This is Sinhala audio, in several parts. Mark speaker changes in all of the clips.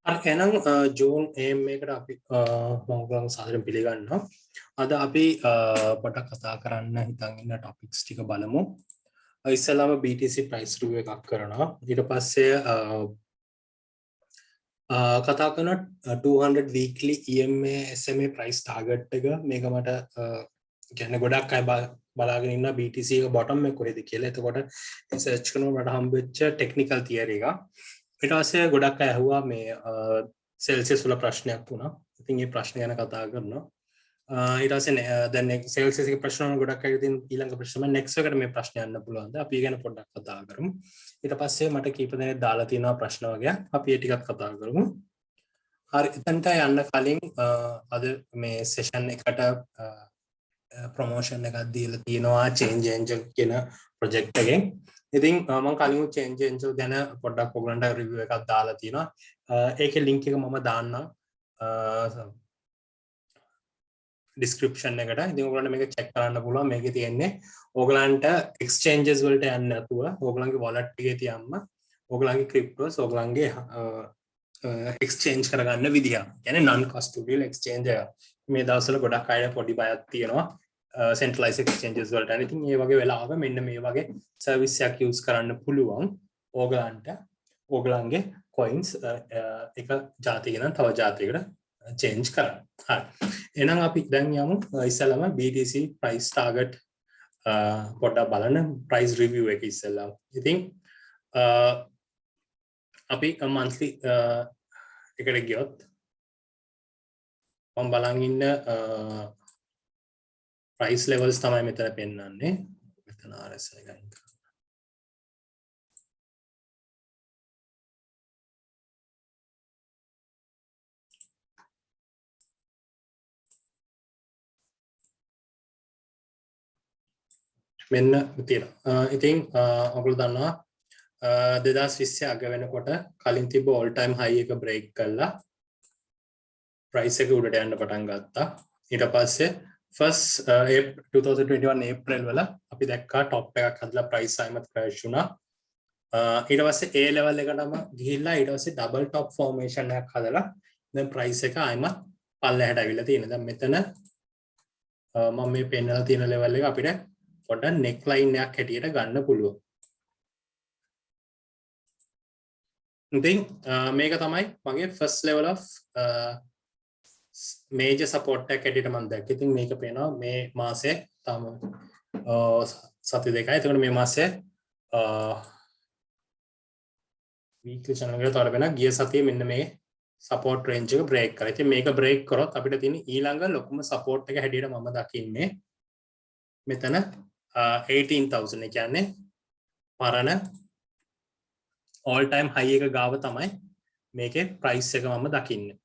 Speaker 1: අර එහෙනම් ජූන් AM එකට අපි මම ඔයගොල්ලන් සාදරයෙන් පිළිගන්නවා. අද අපි පොඩක් කතා කරන්න හිතන් ඉන්න ටොපික්ස් ටික බලමු. ඉස්සෙල්ලාම BTC price review එකක් කරනවා. ඊට පස්සේ කතා කරන 200 weekly EMA SMA price target එක මේක මට කියන්නේ ගොඩක් අය බලාගෙන ඉන්න BTC එක bottom එක කොහෙද කියලා. එතකොට search කරනකොට මට හම්බෙච්ච technical theory එක. ඊට පස්සේ ගොඩක් අය අහුවා මේ සෙල්සියස් වල ප්‍රශ්නයක් වුණා. ඉතින් මේ ප්‍රශ්න ගැන කතා කරනවා. ඊට පස්සේ දැන් සෙල්සියස් එකේ ප්‍රශ්න වල ගොඩක් අය ඉතින් ඊළඟ ප්‍රශ්න මම next එකට මේ ප්‍රශ්න යන්න පුළුවන්ද? අපි ඒ ගැන පොඩ්ඩක් කතා කරමු. ඊට පස්සේ මට කීප දෙනෙක් දාලා තියෙනවා ප්‍රශ්න වගේ. අපි ඒ ටිකත් කතා කරමු. හරි එතනට යන්න කලින් අද මේ සෙෂන් එකට ප්‍රොමෝෂන් එකක් දීලා තියෙනවා Change Angel කියන ප්‍රොජෙක්ට් එකෙන්. ඉතින් මම කලින් Change Angel ගැන පොඩ්ඩක් ඔයගලන්ට රිවිව් එකක් දාලා තියෙනවා. ඒකේ ලින්ක් එක මම දාන්නම් description එකට. ඉතින් ඔයගලන්ට මේක check කරන්න පුළුවන්. මේකේ තියෙන්නේ ඔයගලන්ට exchanges වලට යන්න නැතුව ඔයගලන්ගේ wallet එකේ තියම්ම ඔයගලන්ගේ cryptos ඔයගලන්ගේ exchange කරගන්න විදිහ. කියන්නේ non custodial exchange එක. මේ දවස්වල ගොඩක් අය පොඩි බයක් තියෙනවා centralized exchanges වලට. ඉතින් මේ වගේ වෙලාවක මෙන්න මේ වගේ service එකක් use කරන්න පුළුවන්. ඕගලන්ට ඕගලන්ගේ coins එක ජාතියකින් තව ජාතියකට change කරන්න. හරි. එහෙනම් අපි දැන් යමු ඉස්සෙල්ලාම BTC price target පොඩ්ඩක් බලන්න price review එක ඉස්සෙල්ලාම. ඉතින් අපි monthly එකට ගියොත් මම බලන් ඉන්න price levels තමයි මෙතන පෙන්නන්නේ. මෙතන RSI එක අයින් කරන්න. මෙන්න තියෙනවා. ඉතින් ඔයගොල්ලෝ දන්නවා 2020 අග වෙනකොට කලින් තිබ්බ all time high එක break කළා. price එක උඩට යන්න පටන් ගත්තා. ඊට පස්සේ first 2021 April වල අපි දැක්කා top එකක් හදලා price ආයමත් crash වුණා. ඊට පස්සේ A level එකටම ගිහිල්ලා ඊට පස්සේ double top formation එකක් හදලා දැන් price එක ආයමත් පල්ලෙහාට අවිලා තියෙනවා. දැන් මෙතන මම මේ පෙන්නලා තියෙන level එක අපිට පොඩ්ඩක් neckline එකක් හැටියට ගන්න පුළුවන්. ඉතින් මේක තමයි මගේ first level of major support එකක් හැටියට මම දැක්කේ. ඉතින් මේක පේනවා මේ මාසේ තම සති දෙකයි. එතකොට මේ මාසේ weekly channel එකට තවර වෙන ගිය සතියේ මෙන්න මේ support range එක break කරා. ඉතින් මේක break කරොත් අපිට තියෙන ඊළඟ ලොකුම support එක හැටියට මම දකින්නේ මෙතන 18000 ඒ කියන්නේ පරණ all time high එක ගාව තමයි මේකේ price එක මම දකින්නේ.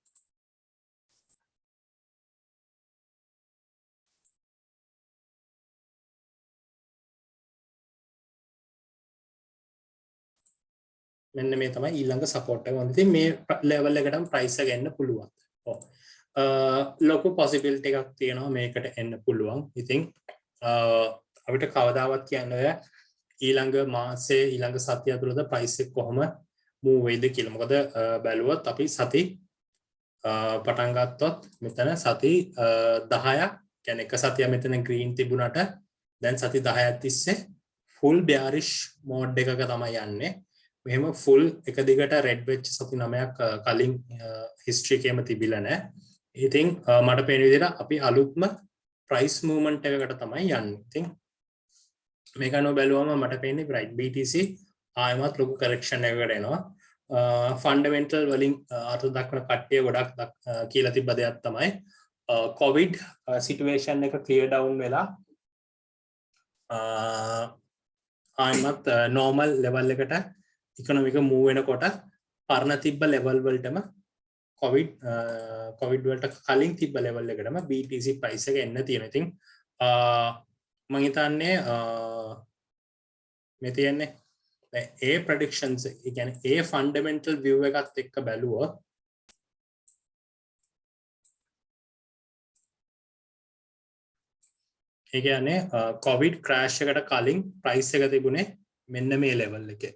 Speaker 1: මෙන්න මේ තමයි ඊළඟ support එක. ඉතින් මේ level එකටම price එක එන්න පුළුවන්. ඔව්. ලොකු possibility එකක් තියෙනවා මේකට එන්න පුළුවන්. ඉතින් අපිට කවදාවත් කියන්න බෑ ඊළඟ මාසේ ඊළඟ සතිය ඇතුළත price එක කොහොම move වෙයිද කියලා. මොකද බැලුවොත් අපි සති පටන් ගත්තොත් මෙතන සති 10ක් කියන්නේ එක සතිය මෙතන green තිබුණාට දැන් සති 10ක් තිස්සේ full bearish mode එකක තමයි යන්නේ. මෙහෙම full එක දිගට red වෙච්ච සති 9ක් කලින් history එකේම තිබිලා නැහැ. ඉතින් මට පේන විදිහට අපි අලුත්ම price movement එකකට තමයි යන්නේ. ඉතින් මේක අනුව බැලුවම මට පේන්නේ right BTC ආයමත් ලොකු correction එකකට එනවා. fundamental වලින් අර්ථ දක්වන කට්ටිය ගොඩක් කියලා තිබ්බ දෙයක් තමයි covid situation එක clear down වෙලා ආයමත් normal level එකට economic move වෙනකොට පරණ තිබ්බ level වලටම covid වලට කලින් තිබ්බ level එකටම BTC price එක එන්න තියෙනවා. ඉතින් මම හිතන්නේ මේ තියෙන්නේ A predictions ඒ කියන්නේ A fundamental view එකත් එක්ක බැලුවොත් ඒ කියන්නේ covid crash එකට කලින් price එක තිබුණේ මෙන්න මේ level එකේ.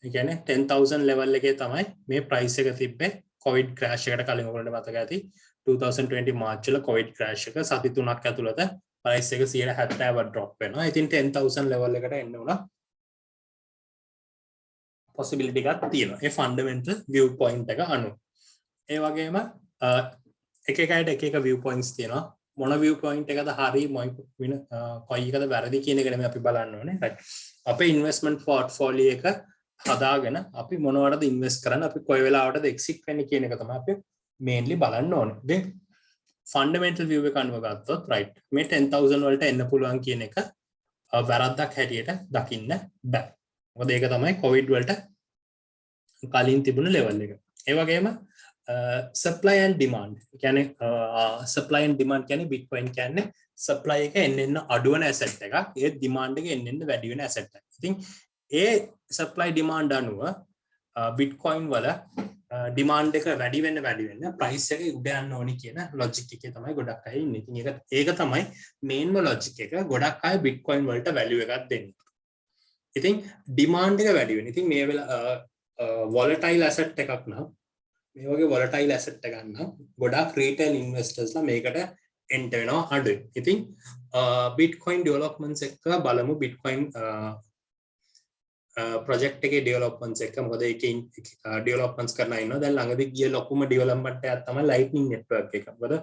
Speaker 1: ඒ කියන්නේ 10000 level එකේ තමයි මේ price එක තිබ්බේ covid crash එකට කලින් ඔයගොල්ලන්ට මතක ඇති 2020 මාර්ච් වල covid crash එක සති 3ක් ඇතුළත price එක 70% drop වෙනවා. ඉතින් 10000 level එකට එන්න උනා possibility එකක් තියෙනවා. ඒ fundamental view point එක අනුව. ඒ වගේම එක එක අයට එක එක view points තියෙනවා. මොන view point එකද හරි කොයි එකද වැරදි කියන එක නෙමෙයි අපි බලන්න ඕනේ. right. අපේ investment portfolio එක හදාගෙන අපි මොනවටද invest කරන්නේ අපි කොයි වෙලාවටද exit වෙන්නේ කියන එක තමයි අපි mainly බලන්න ඕනේ. ඉතින් fundamental view එක අනුව ගත්තොත් right මේ 10000 වලට එන්න පුළුවන් කියන එක වැරද්දක් හැටියට දකින්න බෑ. මොකද ඒක තමයි covid වලට කලින් තිබුණ level එක. ඒ වගේම supply and demand කියන්නේ supply and demand කියන්නේ bitcoin කියන්නේ supply එක එන්න අඩු වෙන asset එකක්. ඒ demand එක එන්න වැඩි වෙන asset එකක්. ඉතින් ඒ supply demand අනුව bitcoin වල demand එක වැඩි වෙන්න price එක උඩ යන්න ඕනි කියන logic එකේ තමයි ගොඩක් අය ඉන්නේ. ඉතින් ඒක තමයි mainම logic එක. ගොඩක් අය bitcoin වලට value එකක් දෙන්නේ. ඉතින් demand එක වැඩි වෙන. ඉතින් මේ volatile asset එකක් නම් මේ වගේ volatile asset එකක් නම් ගොඩක් retail investors ලා මේකට enter වෙනවා අඩුයි. ඉතින් bitcoin developments එක බලමු bitcoin project එකේ developments එක මොකද ඒකේ developments කරන ඉන්නවා. දැන් ළඟදී ගිය ලොකුම development එකක් තමයි lightning network එක. මොකද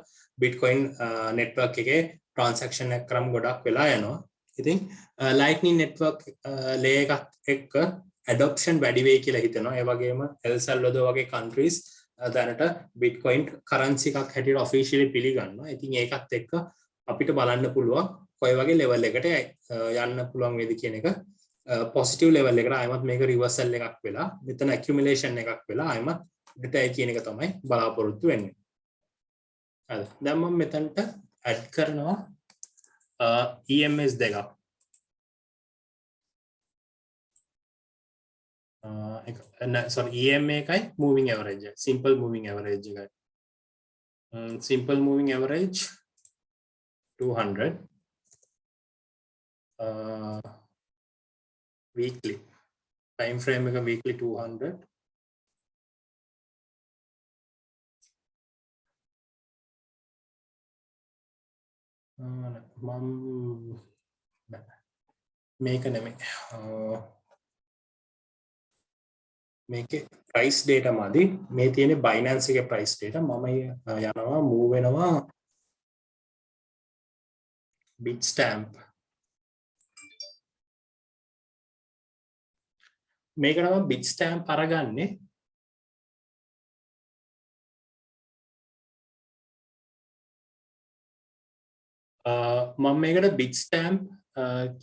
Speaker 1: bitcoin network එකේ transaction එක ක්‍රම ගොඩක් වෙලා යනවා. ඉතින් lightning network layer එකක් එක්ක adoption වැඩි වෙයි කියලා හිතනවා. ඒ වගේම El Salvador වගේ countries දැනට bitcoin currency එකක් හැටියට officially පිළිගන්නවා. ඉතින් ඒකත් එක්ක අපිට බලන්න පුළුවන් කොයි වගේ level එකට යන්න පුළුවන් වේද කියන එක positive level එකට ආයමත් මේක reversal එකක් වෙලා මෙතන accumulation එකක් වෙලා ආයමත් ඩේටා කියන එක තමයි බලාපොරොත්තු වෙන්නේ. හරි. දැන් මම මෙතනට add කරනවා EMS දෙකක්. sorry EMA එකයි moving average simple moving average එකයි. Simple moving average 200 weekly time frame එක weekly 200 මේක නෙමෙයි මේකේ price data මදි මේ තියෙන්නේ Binance එකේ price data මම යනවා move වෙනවා Bitstamp මේක නම් Bitstamp අරගන්නේ මම මේකට Bitstamp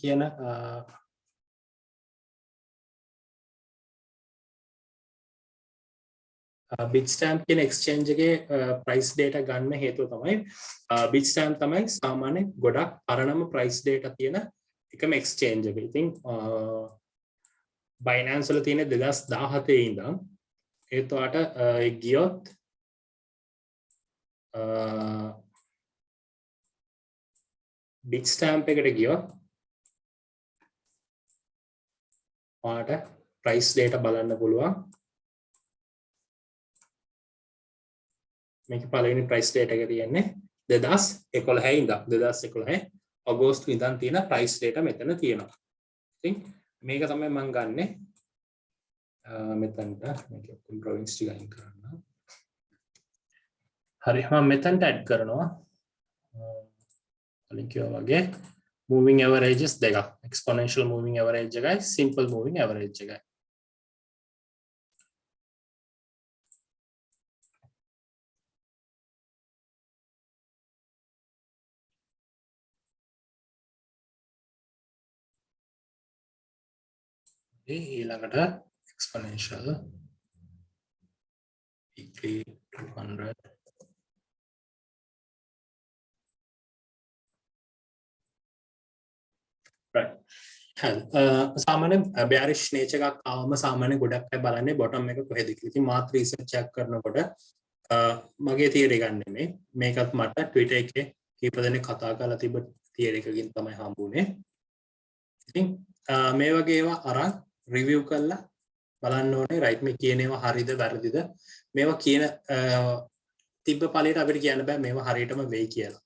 Speaker 1: කියන Bitstamp කියන exchange එකේ price data ගන්න හේතුව තමයි Bitstamp තමයි සාමාන්‍ය ගොඩක් පරණම price data තියෙන එකම exchange එක. ඉතින් Binance වල තියෙන 2017 ඉඳන් ඒතකොට ගියොත් Bitstamp එකට ගියොත් ඔයාලට price data බලන්න පුළුවන්. මේක පළවෙනි price data එක තියෙන්නේ 2011 ඉඳන් 2011 අගෝස්තු ඉඳන් තියෙන price data මෙතන තියෙනවා. ඉතින් මේක තමයි මම ගන්නෙ මෙතනට මේක drawings ටික අයින් කරන්න. හරි මම මෙතනට add කරනවා කලින් කිව්වා වගේ moving averages දෙකක් exponential moving average එකයි simple moving average එකයි. ඊළඟට exponential weekly 200 right සාමාන්‍ය bearish nature එකක් ආවම සාමාන්‍ය ගොඩක් අය බලන්නේ bottom එක කොහෙද කියලා. ඉතින් මාත් research එකක් කරනකොට මගේ theory එක නෙමෙයි මේකත් මට Twitter එකේ කීප දෙනෙක් කතා කරලා තිබ්බ theory එකකින් තමයි හම්බුනේ. ඉතින් මේ වගේ ඒවා අරන් review කරලා බලන්න ඕනේ රයිට් මේ කියනේවා හරිද වැරදිද මේවා කියන තිබ්බ ඵලයට අපිට කියන්න බෑ මේවා හරියටම වෙයි කියලා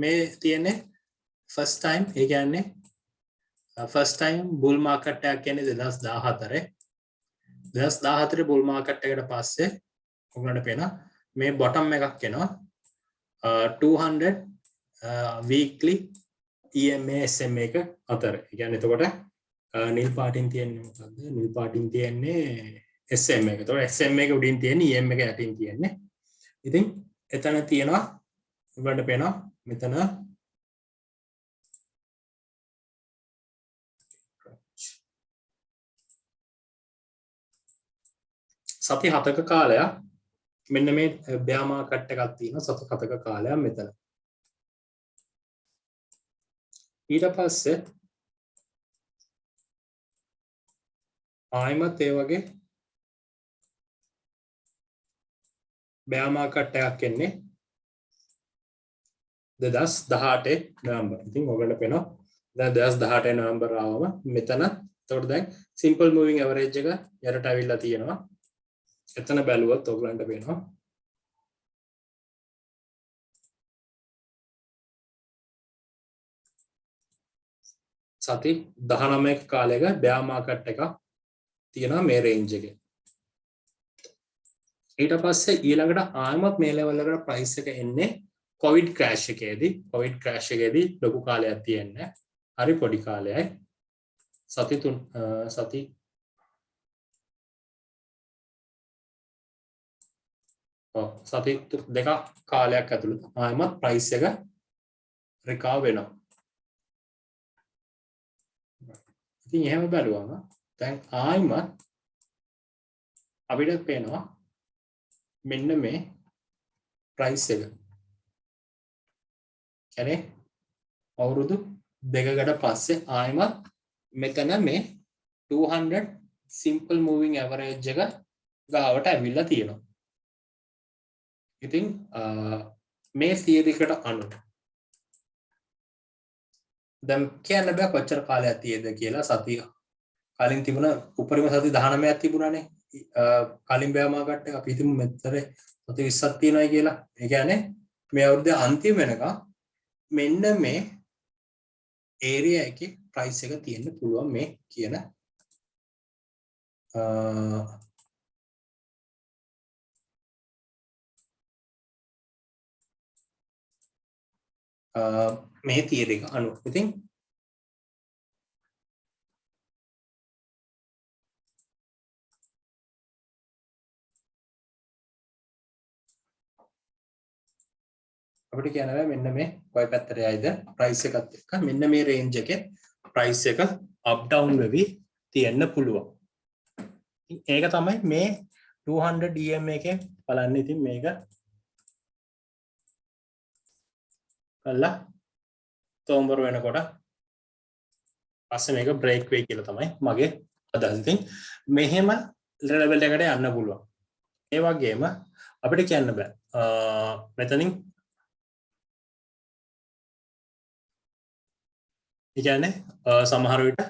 Speaker 1: මේ තියෙන්නේ first time ඒ කියන්නේ first time bull market එකක් කියන්නේ 2014 2014 bull market එකට පස්සේ ඔයගොල්ලන්ට පේනවා මේ bottom එකක් එනවා 200 weekly EMA SMA එක අතර. ඒ කියන්නේ එතකොට නිල් පාටින් තියෙන්නේ මොකද්ද? නිල් පාටින් තියෙන්නේ SMA එක. එතකොට SMA එක උඩින් තියෙන්නේ EM එක යටින් තියෙන්නේ. ඉතින් එතන තියෙනවා ඔයගොල්ලන්ට පේනවා මෙතන සති 7ක කාලයක් මෙන්න මේ bear market එකක් තියෙනවා සති 7ක කාලයක් මෙතන. ඊට පස්සේ ආයිමත් ඒ වගේ bear market එකක් එන්නේ 2018 නොවැම්බර්. ඉතින් ඔයගොල්ලන්ට පේනවා දැන් 2018 නොවැම්බර් ආවම මෙතන එතකොට දැන් simple moving average එක යටට අවිල්ලා තියෙනවා. එතන බැලුවොත් ඔයගොල්ලන්ට පේනවා සති 19ක කාලයක bear market එකක් තියෙනවා මේ රේන්ජ් එකේ. ඊට පස්සේ ඊළඟට ආයමත් මේ ලෙවල් එකට ප්‍රයිස් එක එන්නේ කොවිඩ් ක්‍රෑෂ් එකේදී. කොවිඩ් ක්‍රෑෂ් එකේදී ලොකු කාලයක් තියෙන්නේ. හරි පොඩි කාලයයි. සති දෙකක් කාලයක් ඇතුළත ආයමත් ප්‍රයිස් එක රිකවර් වෙනවා. ඉතින් එහෙම බලුවම දැන් ආයිමත් අපිට පේනවා මෙන්න මේ ප්‍රයිස් එක. කියන්නේ අවුරුදු දෙකකට පස්සේ ආයිමත් මෙතන මේ 200 simple moving average එක ගාවට ඇවිල්ලා තියෙනවා. ඉතින් මේ theory එකට අනුව දැන් කියන්න බෑ කොච්චර කාලයක් තියෙද කියලා. සතිය කලින් තිබුණ උපරිම සති 19ක් තිබුණානේ. කලින් bear market එක අපි හිතමු මෙතර සති 20ක් තියෙනවායි කියලා. ඒ කියන්නේ මේ අවුරුද්දේ අන්තිම වෙනකම් මෙන්න මේ area එකේ price එක තියෙන්න පුළුවන් මේ කියන මේ theory එක අනුව. ඉතින් අපිට කියන්න බෑ මෙන්න මේ කොයි පැත්තට යයිද price එකත් එක්ක මෙන්න මේ range එකේ price එක up down වෙවි තියෙන්න පුළුවන්. ඒක තමයි මේ 200 EM එකේ බලන්න. ඉතින් මේක කළා තෝම්බර වෙනකොට පස්සේ මේක break වෙයි කියලා තමයි මගේ අදහස. ඉතින් මෙහෙම level එකට යන්න පුළුවන්. ඒ වගේම අපිට කියන්න බෑ මෙතනින් ඒ කියන්නේ සමහර විට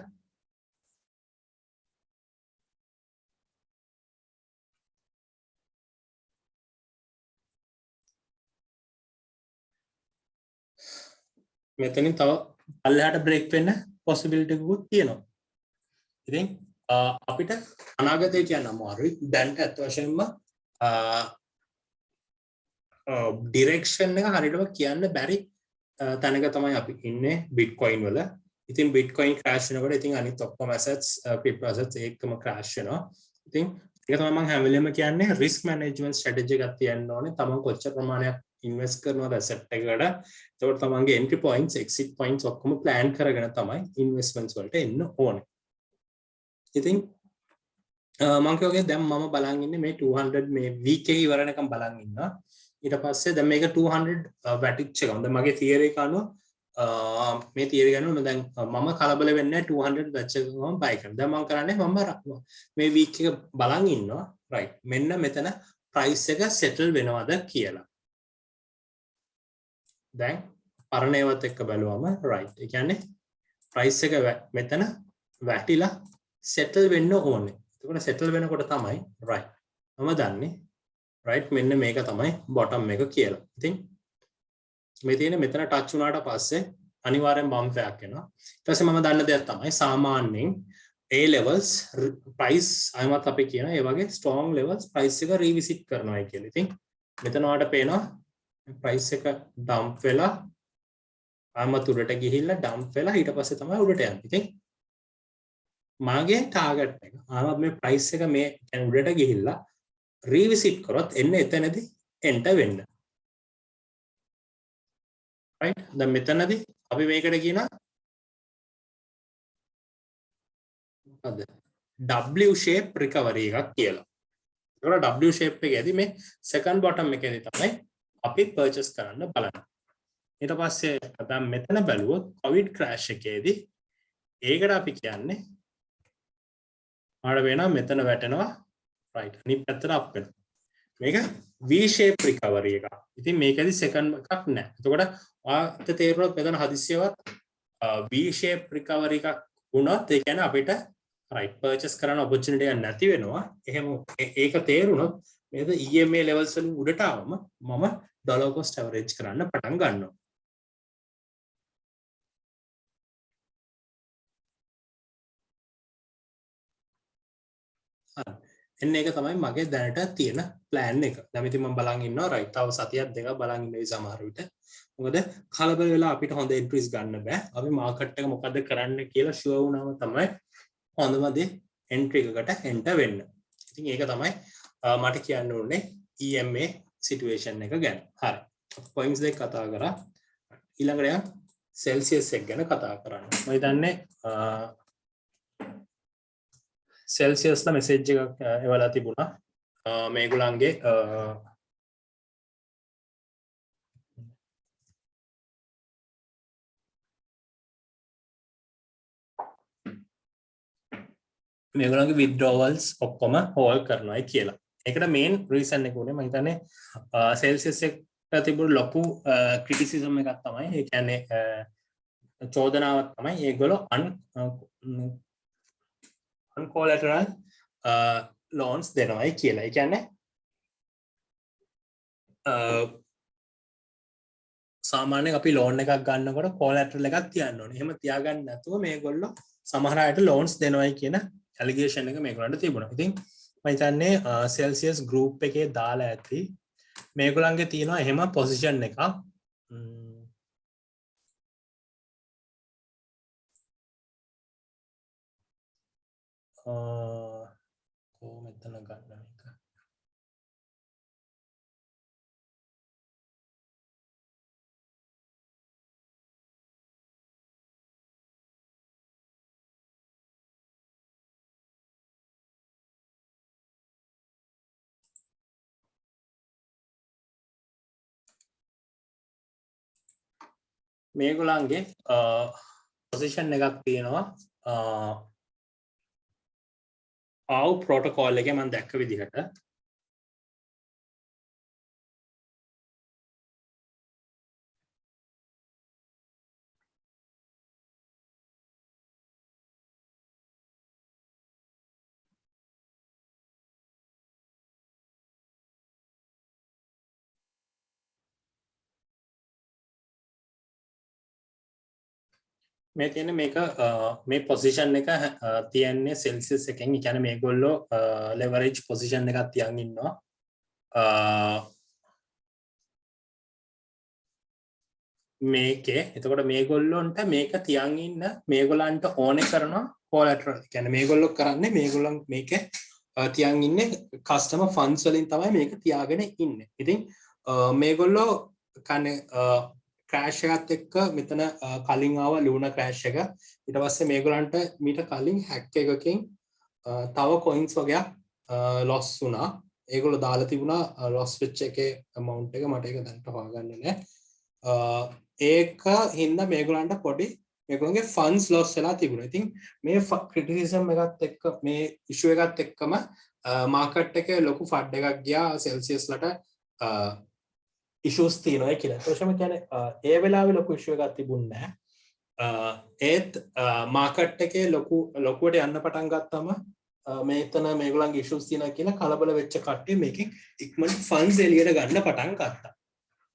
Speaker 1: මෙතනින් තව පල්ලෙහාට බ්‍රේක් වෙන්න possibility එකකුත් තියෙනවා. ඉතින් අපිට අනාගතය කියන්න අමාරුයි. දැන්ට අත් වශයෙන්ම ඩිරෙක්ෂන් එක හරියටම කියන්න බැරි තැනක තමයි අපි ඉන්නේ Bitcoin වල. ඉතින් Bitcoin crash වෙනකොට ඉතින් අනිත් ඔක්කොම assets crypto assets ඒකම crash වෙනවා. ඉතින් ඒක තමයි මම හැම වෙලෙම කියන්නේ risk management strategy එකක් තියන්න ඕනේ. තමන් කොච්චර ප්‍රමාණයක් invest කරනවද asset එකකට. ඒකට තමන්ගේ entry points exit points ඔක්කොම plan කරගෙන තමයි investments වලට එන්න ඕනේ. ඉතින් මම කියෝගේ දැන් මම බලන් ඉන්නේ මේ 200 මේ week එක ඉවරනකම් බලන් ඉන්නවා. ඊට පස්සේ දැන් මේක 200 වැටිච්ච එක. දැන් මගේ theory එක අනුව මේ theory එක අනුව දැන් මම කලබල වෙන්නේ 200 වැට් එක ගමන් buy කරනවා. දැන් මම කරන්නේ මම මේ week එක බලන් ඉන්නවා. right. මෙන්න මෙතන price එක settle වෙනවද කියලා. දැන් පරණේවත් එක්ක බලුවම right. ඒ කියන්නේ price එක මෙතන වැටිලා settle වෙන්න ඕනේ. එතකොට settle වෙනකොට තමයි right. මම දන්නේ right මෙන්න මේක තමයි bottom එක කියලා. ඉතින් මේ තියෙන මෙතන touch වුණාට පස්සේ අනිවාර්යෙන් bump එකක් එනවා. ඊට පස්සේ මම දන්න දෙයක් තමයි සාමාන්‍යයෙන් A levels price අයමත් අපි කියන ඒ වගේ strong levels price එක revisit කරනවා කියලා. ඉතින් මෙතන ඔයාලට පේනවා price එක dump වෙලා අයමත් උඩට ගිහිල්ලා dump වෙලා ඊට පස්සේ තමයි උඩට යන්නේ. ඉතින් මාගේ target එක අයමත් මේ price එක මේ උඩට ගිහිල්ලා revisit කරොත් එන්නේ එතනදී enter වෙන්න. right දැන් මෙතනදී අපි මේකට කියනවා W shape recovery එකක් කියලා. ඒකට W shape එකේදී මේ second bottom එකේදී තමයි අපි purchase කරන්න බලන්නේ. ඊට පස්සේ දැන් මෙතන බැලුවොත් covid crash එකේදී ඒකට අපි කියන්නේ ආඩ වෙනවා මෙතන වැටෙනවා right අනිත් පැත්තට up වෙනවා. මේක V shape recovery එකක්. ඉතින් මේකේදී second එකක් නැහැ. එතකොට ඔයාලට තේරුණොත් මෙතන හදිස්සියවත් V shape recovery එකක් වුණොත් ඒ කියන්නේ අපිට right purchase කරන්න opportunity එකක් නැති වෙනවා. එහෙම ඒක තේරුණොත් මේක EMA levels වලින් උඩට ආවම මම dollar cost average කරන්න පටන් ගන්නවා. එන්න ඒක තමයි මගේ දැනට තියෙන plan එක. දැන් ඉතින් මම බලන් ඉන්නවා right තව සතියක් දෙකක් බලන් ඉන්නේ සමහර විට. මොකද කලබල වෙලා අපිට හොඳ entries ගන්න බෑ. අපි market එක මොකද්ද කරන්න කියලා sure වුණාම තමයි හොඳම දේ entry එකකට enter වෙන්න. ඉතින් ඒක තමයි මට කියන්න ඕනේ EMA situation එක ගැන. හරි. points දෙක කතා කරා. ඊළඟට යන් Celsius එක ගැන කතා කරන්න. මම හිතන්නේ Celsius ලා message එකක් එවලා තිබුණා. මේගොල්ලන්ගේ මේගොල්ලන්ගේ withdrawals ඔක්කොම hold කරනවායි කියලා. ඒකට main reason එක උනේ මම හිතන්නේ Celsius එකට තිබුණු ලොකු criticism එකක් තමයි. ඒ කියන්නේ චෝදනාවක් තමයි ඒගොල්ලෝ uncollateral loans දෙනවායි කියලා. ඒ කියන්නේ සාමාන්‍යයෙන් අපි loan එකක් ගන්නකොට collateral එකක් තියන්න ඕනේ. එහෙම තියාගන්න නැතුව මේගොල්ලෝ සමහර අයට loans දෙනවායි කියන allegation එක මේගොල්ලන්ට තිබුණා. ඉතින් මම හිතන්නේ Celsius group එකේ දාලා ඇති මේගොල්ලන්ගේ තියෙනවා එහෙම position එකක්. මෙතන ගන්න එක. මේගොල්ලන්ගේ position එකක් තියෙනවා ආව protocol එකේ මම දැක්ක විදිහට මේ තියෙන මේක මේ position එක තියන්නේ Celsius එකෙන්. ඒ කියන්නේ මේගොල්ලෝ leverage position එකක් තියන් ඉන්නවා. මේකේ එතකොට මේගොල්ලොන්ට මේක තියන් ඉන්න මේගොල්ලන්ට ඕනේ කරනවා collateral. ඒ කියන්නේ මේගොල්ලෝ කරන්නේ මේගොල්ලන් මේකේ තියන් ඉන්නේ customer funds වලින් තමයි මේක තියාගෙන ඉන්නේ. ඉතින් මේගොල්ලෝ කන්නේ crash එකත් එක්ක මෙතන කලින් ආව Luna crash එක. ඊට පස්සේ මේගොල්ලන්ට මීට කලින් hack එකකින් තව coins වගේක් loss වුණා. ඒගොල්ලෝ දාලා තිබුණා loss වෙච්ච එකේ amount එක මට ඒක දැන් හොයාගන්න නෑ. ඒක හින්දා මේගොල්ලන්ට පොඩි මේගොල්ලන්ගේ funds loss වෙලා තිබුණා. ඉතින් මේ criticism එකත් එක්ක මේ issue එකත් එක්කම market එකේ ලොකු FUD එකක් ගියා Celsius ලට issues තියෙනවා කියලා. ඒකම කියන්නේ ඒ වෙලාවේ ලොකු issue එකක් තිබුණේ නැහැ. ඒත් මාකට් එකේ ලොකුවට යන්න පටන් ගත්තම මේතන මේගොල්ලන්ගේ ඉෂුස් තියෙනවා කියලා කලබල වෙච්ච කට්ටිය මේකෙන් ඉක්මනට ෆන්ඩ්ස් එළියට ගන්න පටන් ගත්තා.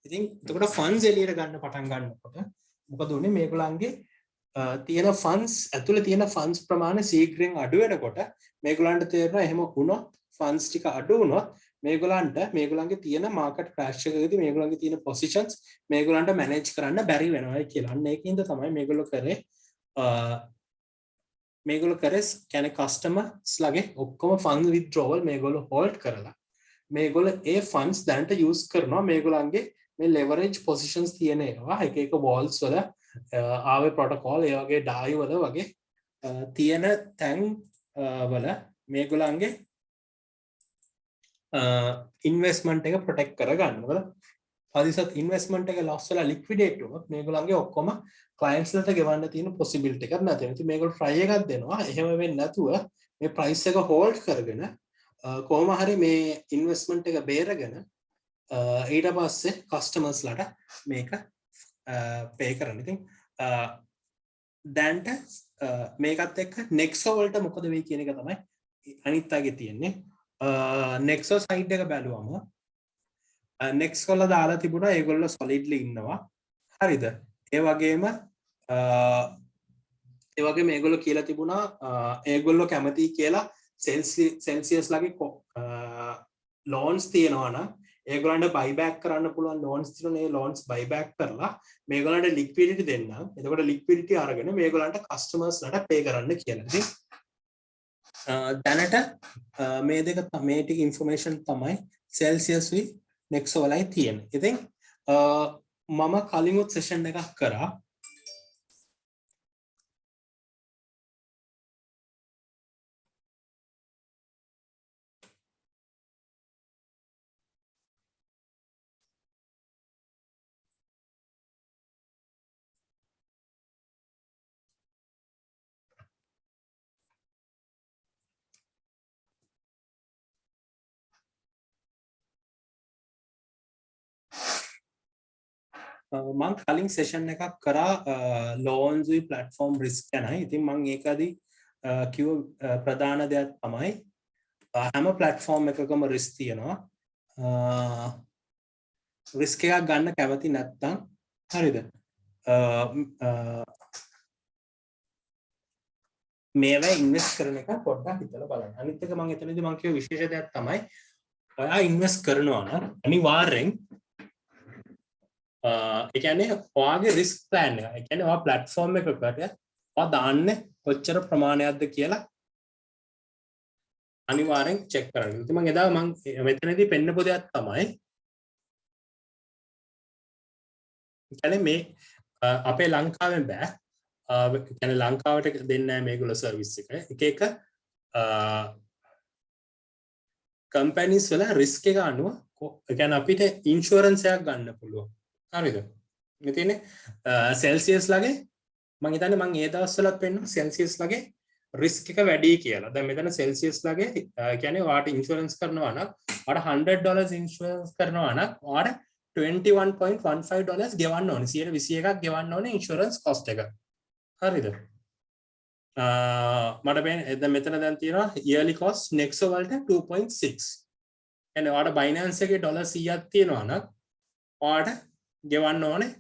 Speaker 1: ඉතින් එතකොට ෆන්ඩ්ස් එළියට ගන්න පටන් ගන්නකොට මොකද උනේ මේගොල්ලන්ගේ තියෙන ෆන්ඩ්ස් ඇතුලේ තියෙන ෆන්ඩ්ස් ප්‍රමාණය ශීඝ්‍රයෙන් අඩු වෙනකොට මේගොල්ලන්ට තේරෙනවා එහෙම වුණොත් ෆන්ඩ්ස් ටික අඩු වුණොත් මේගොල්ලන්ගේ තියෙන මාකට් ක්‍රෑෂ් එකකදී මේගොල්ලන්ගේ තියෙන පොසිෂන්ස් මේගොල්ලන්ට මැනේජ් කරන්න බැරි වෙනවා කියලා. අන්න ඒකින්ද තමයි මේගොල්ලෝ කරේ කියන්නේ කස්ටමර්ස් ලගේ ඔක්කොම ෆන්ඩ් විත්ඩ්‍රෝවල් මේගොල්ලෝ හෝල්ඩ් කරලා මේගොල්ලෝ ඒ ෆන්ඩ්ස් දැනට යූස් කරනවා මේගොල්ලන්ගේ මේ ලෙවරේජ් පොසිෂන්ස් තියෙන ඒවා එක වෝල්ස් වල ආවේ ප්‍රොටෝකෝල් ඒ වගේ ඩායි වල වගේ තියෙන තැන් වල මේගොල්ලන්ගේ ඉන්වෙස්ට්මන්ට් එක ප්‍රොටෙක්ට් කරගන්න. මොකද පදිසත් ඉන්වෙස්ට්මන්ට් එක ලොස් වෙලා ලික්විඩේට් වුණොත් මේගොල්ලන්ගේ ඔක්කොම ක්ලයන්ට්ස් ලට ගෙවන්න තියෙන පොසිබිලිටි එකක් නැති වෙනවා. ඉතින් මේගොල්ලෝ ට්‍රයි එකක් දෙනවා. එහෙම වෙන්නේ නැතුව මේ ප්‍රයිස් එක හෝල්ඩ් කරගෙන කොහොම හරි මේ ඉන්වෙස්ට්මන්ට් එක බේරගෙන ඊට පස්සේ කස්ටමර්ස් ලට මේක පේ කරන්න. ඉතින් දැන්ට මේකත් එක්ක නෙක්සෝ වලට මොකද වෙයි කියන එක තමයි අනිත් අගේ තියෙන්නේ. නෙක්සෝ සයිඩ් එක බැලුවම නෙක්සෝ වල දාලා තිබුණා ඒගොල්ලෝ සොලිඩ්ලි ඉන්නවා. හරිද? ඒ වගේම මේගොල්ලෝ කියලා තිබුණා ඒගොල්ලෝ කැමති කියලා සෙල්සියස් ලගේ ලෝන්ස් තියෙනවා නම් ඒගොල්ලන්ට බයිබැක් කරන්න පුළුවන් ලෝන්ස් තියෙනවා. මේ ලෝන්ස් බයිබැක් කරලා මේගොල්ලන්ට ලික්විඩිටි දෙන්න. එතකොට ලික්විඩිටි අරගෙන මේගොල්ලන්ට කස්ටමර්ස් ලට පේ කරන්න කියලා. ඉතින් දැනට මේ දෙක මේ ටික ඉන්ෆර්මේෂන් තමයි සෙල්සියස් වි නෙක්සෝ වලයි තියෙන්නේ. ඉතින් මම කලිමුත් සෙෂන් එකක් කරා මං කලින් සෙෂන් එකක් කරා ලෝන්සුයි ප්ලට්ෆෝම් රිස්ක් ගැනයි. ඉතින් මං ඒකදී කිව්ව ප්‍රධාන දෙයක් තමයි හැම ප්ලට්ෆෝම් එකකම රිස්ක් තියෙනවා. රිස්ක් එකක් ගන්න කැමති නැත්නම් හරිද? මේවා ඉන්වෙස්ට් කරන එක පොඩ්ඩක් හිතලා බලන්න. අනිත් එක මං එතනදී මං කියව විශේෂ දෙයක් තමයි ඔයා ඉන්වෙස්ට් කරනවා නම් අනිවාර්යෙන් ඒ කියන්නේ ඔයාගේ රිස්ක් ප්ලෑන් එක. ඒ කියන්නේ ඔයා ප්ලැට්ෆෝම් එකකට ඔයා දාන්නේ කොච්චර ප්‍රමාණයක්ද කියලා අනිවාර්යෙන් චෙක් කරන්න. ඉතින් මම එදා මෙතනදී පෙන්නපු දෙයක් තමයි කියන්නේ මේ අපේ ලංකාවෙන් බෑ. කියන්නේ ලංකාවට දෙන්නේ නැහැ මේගොල්ලෝ සර්විස් එක. එක කම්පැනිස් වල රිස්ක් එක අනුව ඒ කියන්නේ අපිට ඉන්ෂුරන්ස් එකක් ගන්න පුළුවන්. හරිද? මේ තියෙන්නේ සෙල්සියස් ලගේ මම හිතන්නේ මම ඒ දවස්වලත් පෙන්නන සෙල්සියස් ලගේ රිස්ක් එක වැඩි කියලා. දැන් මෙතන සෙල්සියස් ලගේ කියන්නේ ඔයාට ඉන්ෂුරන්ස් කරනවා නම් ඔයාට $100 ඉන්ෂුරන්ස් කරනවා නම් ඔයාට $21.15 ගෙවන්න ඕනේ. 121ක් ගෙවන්න ඕනේ ඉන්ෂුරන්ස් කොස්ට් එක. හරිද? මට දැන් මෙතන දැන් තියෙනවා yearly cost Nexo වලට 2.6. يعني ඔයාට Binance එකේ $100ක් තියෙනවා නම් ඔයාට ගෙවන්න ඕනේ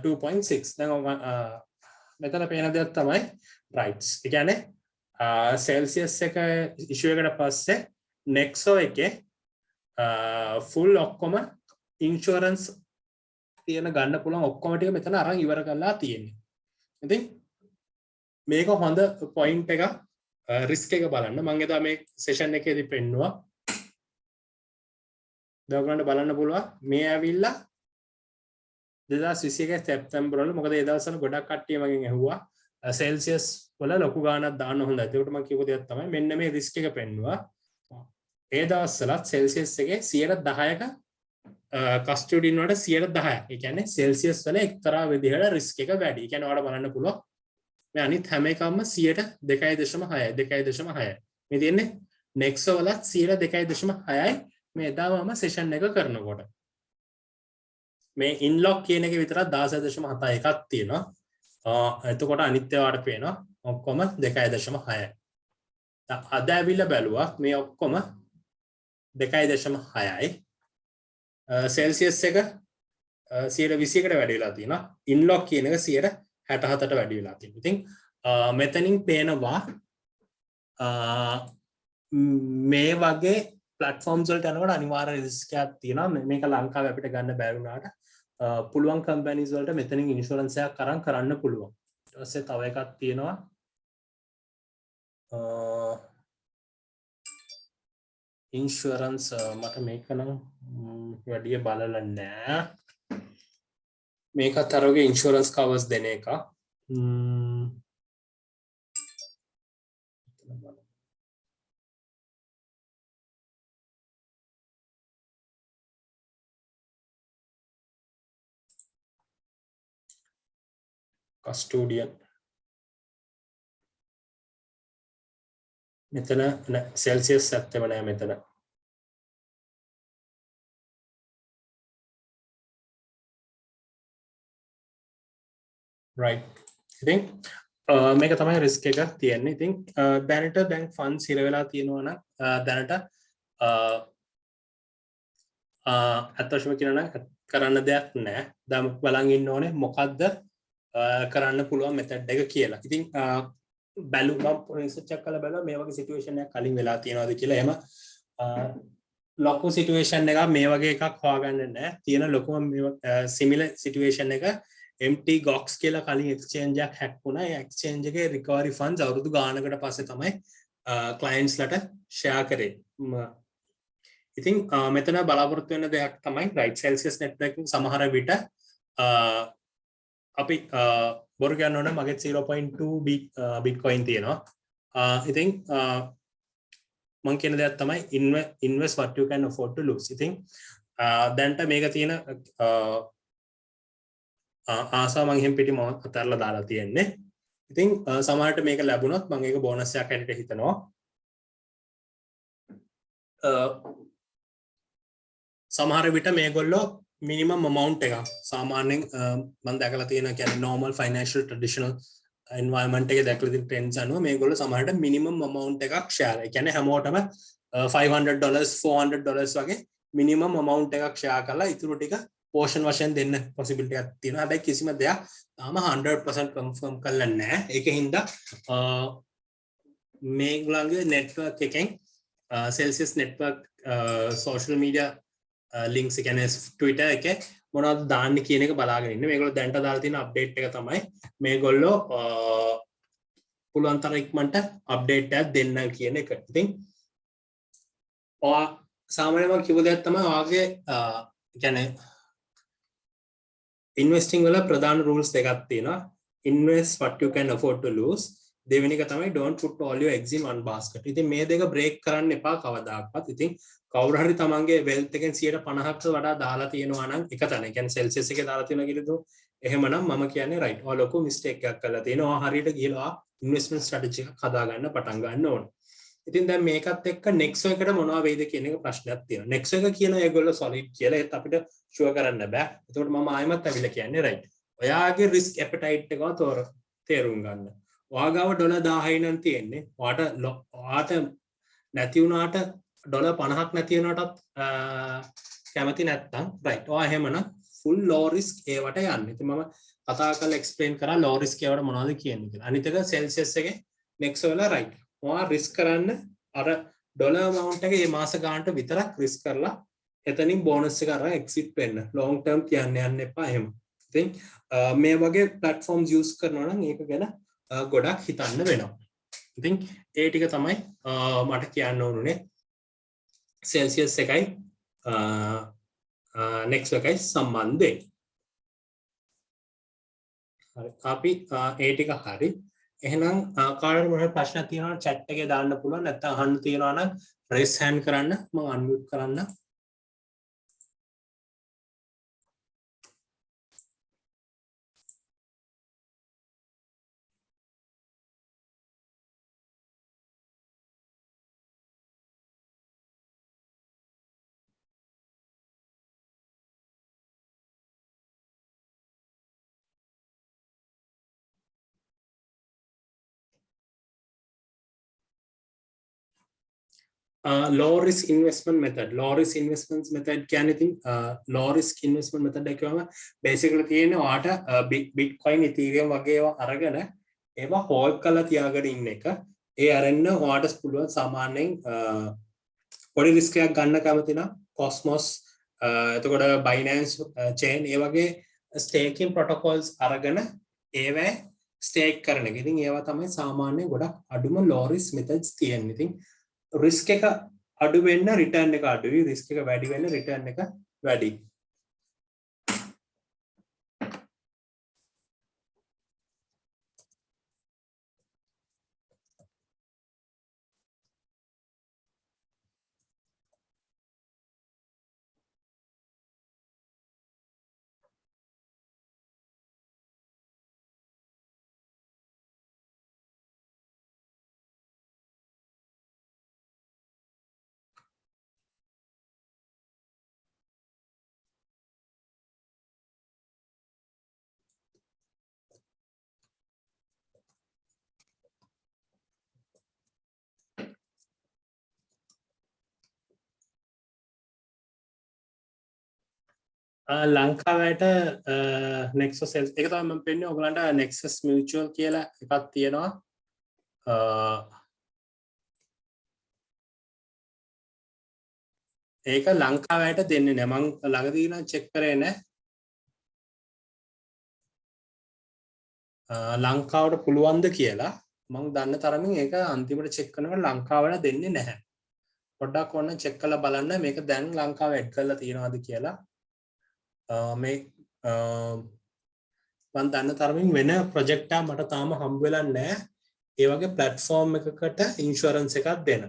Speaker 1: 2.6. දැන් මෙතන පේන දෙයක් තමයි rights. ඒ කියන්නේ Celsius එක issue එකට පස්සේ Nexo එකේ full ඔක්කොම insurance තියෙන ගන්න පුළුවන් ඔක්කොම ටික මෙතන අරන් ඉවර කරලා තියෙන්නේ. ඉතින් මේක හොඳ point එක risk එක බලන්න. මම එදා මේ session එකේදී පෙන්නුවා. දැන් බලන්න පුළුවන් මේ ඇවිල්ලා 2021 සැප්තැම්බර් වල මොකද ඒ දවස්වල ගොඩක් කට්ටිය මගෙන් ඇහුවා සෙල්සියස් වල ලොකු ගාණක් දාන්න හොඳයි. ඒකට මම කියපු දෙයක් තමයි මෙන්න මේ රිස්ක් එක පෙන්නුවා. ඒ දවස්වලත් සෙල්සියස් එකේ 10%ක කස්ටඩින් වලට 10%. ඒ කියන්නේ සෙල්සියස් වල එක්තරා විදිහට රිස්ක් එක වැඩි. ඒ කියන්නේ ඔයාලට බලන්න පුළුවන් මේ අනිත් හැම එකක්ම 2.6. මේ තියෙන්නේ Nexo වලත් 2.6යි මේ එදාම සෙෂන් එක කරනකොට. මේ ඉන්ලොක් කියන එක විතරක් 16.71ක් තියෙනවා. එතකොට අනිත්‍යවාට පේනවා ඔක්කොම 2.6යි. අද ඇවිල්ලා බැලුවා මේ ඔක්කොම 2.6යි. සෙල්සියස් එක 120කට වැඩි වෙලා තියෙනවා. ඉන්ලොක් කියන එක 67ට වැඩි වෙලා තියෙනවා. ඉතින් මෙතනින් පේනවා මේ වගේ platforms වලට යනකොට අනිවාර්ය රිස්ක් එකක් තියෙනවා. මේක ලංකාවේ අපිට ගන්න බැරි වුණාට පුළුවන් කම්පැනිස් වලට මෙතනින් ඉන්ෂුරන්ස් එකක් අරන් කරන්න පුළුවන්. ඊට පස්සේ තව එකක් තියෙනවා ඉන්ෂුරන්ස් මට මේක නම් වැඩි බලලා නෑ. මේකත් අරගේ ඉන්ෂුරන්ස් කවර්ස් දෙන එක. කස්ටෝඩියන් මෙතන සෙල්සියස් 70 නෑ මෙතන. right. ඉතින් මේක තමයි රිස්ක් එක තියෙන්නේ. ඉතින් දැනට බැංක් ෆන්ඩ්ස් හිර වෙලා තියෙනවා නම් දැනට අත්වශම කියනවා කරන්න දෙයක් නෑ. දැන් බලන් ඉන්න ඕනේ මොකද්ද කරන්න පුළුවන් මෙතඩ් එක කියලා. ඉතින් බැලුවා රිසර්ච් එකක් කරලා බලුවා මේ වගේ සිටුේෂන් එකක් කලින් වෙලා තියෙනවද කියලා. එහෙම ලොකු සිටුේෂන් එකක් මේ වගේ එකක් හොයාගන්න නෑ. තියෙන ලොකුම සිමිලර් සිටුේෂන් එක MT GOX කියලා කලින් එක්ස්චේන්ජ් එකක් හැක් වුණා. ඒ එක්ස්චේන්ජ් එකේ රිකවරි ෆන්ඩ්ස් අවුරුදු ගානකට පස්සේ තමයි ක්ලයන්ට්ස් ලට ෂෙයා කරේ. ඉතින් මෙතන බලාපොරොත්තු වෙන දෙයක් තමයි රයිට් සෙල්සියස් නෙට්වර්ක් සමහර විට අපි බොරු කියන්න ඕන මගේ 0.2 බිට්කොයින් තියෙනවා. ඉතින් මම කියන දෙයක් තමයි invest what you can afford to lose. ඉතින් දැන්ට මේක තියෙන ආසාව මම එහෙම පිටි මම අතරලා දාලා තියෙන්නේ. ඉතින් සමහරට මේක ලැබුණොත් මම ඒක බෝනස් එකක් හැටියට හිතනවා. සමහර විට මේගොල්ලෝ මිනිමම් amount එක සාමාන්‍යයෙන් මම දැකලා තියෙන කියන්නේ normal financial traditional environment එකේ දැකලා තියෙන trends අනුව මේගොල්ලෝ සමහරට minimum amount එකක් share. ඒ කියන්නේ හැමෝටම $500 $400 වගේ minimum amount එකක් share කරලා ඉතුරු ටික portion වශයෙන් දෙන්න possibility එකක් තියෙනවා. හැබැයි කිසිම දෙයක් තාම 100% confirm කරලා නැහැ. ඒකින්ද මේගොල්ලන්ගේ network එකෙන් Celsius network social media links කියන්නේ Twitter එකේ මොනවද දාන්න කියන එක බලාගෙන ඉන්නේ. මේගොල්ලෝ දැන්ට දාලා තියෙන අප්ඩේට් එක තමයි මේගොල්ලෝ පුළුවන් තරම් ඉක්මනට අප්ඩේට් එකක් දෙන්න කියන එක. ඉතින් සාමාන්‍යයෙන් කිව්ව දෙයක් තමයි ඔයාගේ කියන්නේ ඉන්වෙස්ටිං වල ප්‍රධාන rules දෙකක් තියෙනවා. Invest what you can afford to lose. දෙවෙනි එක තමයි don't put all your eggs in one basket. ඉතින් මේ දෙක break කරන්න එපා කවදාකවත්. ඉතින් කවුරු හරි තමන්ගේ wealth එකෙන් 50%කට වඩා දාලා තියෙනවා නම් එක තැන. ඒ කියන්නේ Celsius එකේ දාලා තියෙනවා කියලා එහෙමනම් මම කියන්නේ right. ඔය ලොකු mistake එකක් කරලා තියෙනවා. හරියට ගිහලා investment strategy එකක් හදාගන්න පටන් ගන්න ඕන. ඉතින් දැන් මේකත් එක්ක next එකට මොනවා වෙයිද කියන එක ප්‍රශ්නයක් තියෙනවා. next එක කියන ඒගොල්ලෝ solid කියලා ඒත් අපිට sure කරන්න බෑ. ඒකට මම ආයෙමත් අවිල කියන්නේ right. ඔයාගේ risk appetite එක තේරුම් ගන්න. ඔයාගාව $10,000 නම් තියෙන්නේ. ඔයාට නැති වුණාට $50ක් නැති වෙනකොටත් කැමති නැත්තම් right. ඔයා එහෙමනම් full low risk ඒවට යන්න. ඉතින් මම කතා කරලා explain කරා low risk ඒවට මොනවද කියන්නේ කියලා. අනිත් එක Celsius එකේ next වල right. ඔයා risk කරන්න අර ඩොලර් amount එක මේ මාස ගානට විතරක් risk කරලා එතනින් bonus එක අරන් exit වෙන්න. long term කියන්න යන්න එපා එහෙම. ඉතින් මේ වගේ platforms use කරනවා නම් ඒක ගැන ගොඩක් හිතන්න වෙනවා. ඉතින් ඒ ටික තමයි මට කියන්න ඕනුනේ Celsius එකයි next එකයි සම්බන්ධයෙන්. හරි අපි ඒ ටික හරි. එහෙනම් කාටද මොන ප්‍රශ්න තියෙනවා chat එකේ දාන්න පුළුවන්. නැත්නම් අහන්න තියෙනවා නම් raise hand කරන්න මම unmute කරන්න. low risk investment method. Low risk investment method කියන්නේ ඉතින් low risk investment method එක කියවම basically තියෙන්නේ ඔයාට bitcoin ethereum වගේ ඒවා අරගෙන ඒවා hold කරලා තියාගෙන ඉන්න එක. ඒ අරන්න ඔයාට පුළුවන් සාමාන්‍යයෙන් පොඩි risk එකක් ගන්න කැමති නම් Cosmos එතකොට Binance chain ඒ වගේ staking protocols අරගෙන ඒවා stake කරන එක. ඉතින් ඒවා තමයි සාමාන්‍යයෙන් ගොඩක් අඩුම low risk methods තියෙන්නේ. ඉතින් risk එක අඩු වෙන්න return එක අඩුයි, risk එක වැඩි වෙන්න return එක වැඩි. ලංකාවට Nexus එක තමයි මම පෙන්නේ ඔයගලන්ට Nexus Mutual කියලා එකක් තියෙනවා. ඒක ලංකාවට දෙන්නේ නැහැ. මම ළඟදී නම් චෙක් කරේ නැහැ. ලංකාවට පුළුවන්ද කියලා මම දන්න තරමින් ඒක අන්තිමට චෙක් කරනකොට ලංකාවට දෙන්නේ නැහැ. පොඩ්ඩක් ඕන චෙක් කරලා බලන්න මේක දැන් ලංකාව ඇඩ් කරලා තියෙනවද කියලා. මේ මම දන්න තරමින් වෙන ප්‍රොජෙක්ට් එකක් මට තාම හම්බ වෙලා නැහැ. ඒ වගේ platform එකකට insurance එකක් දෙන.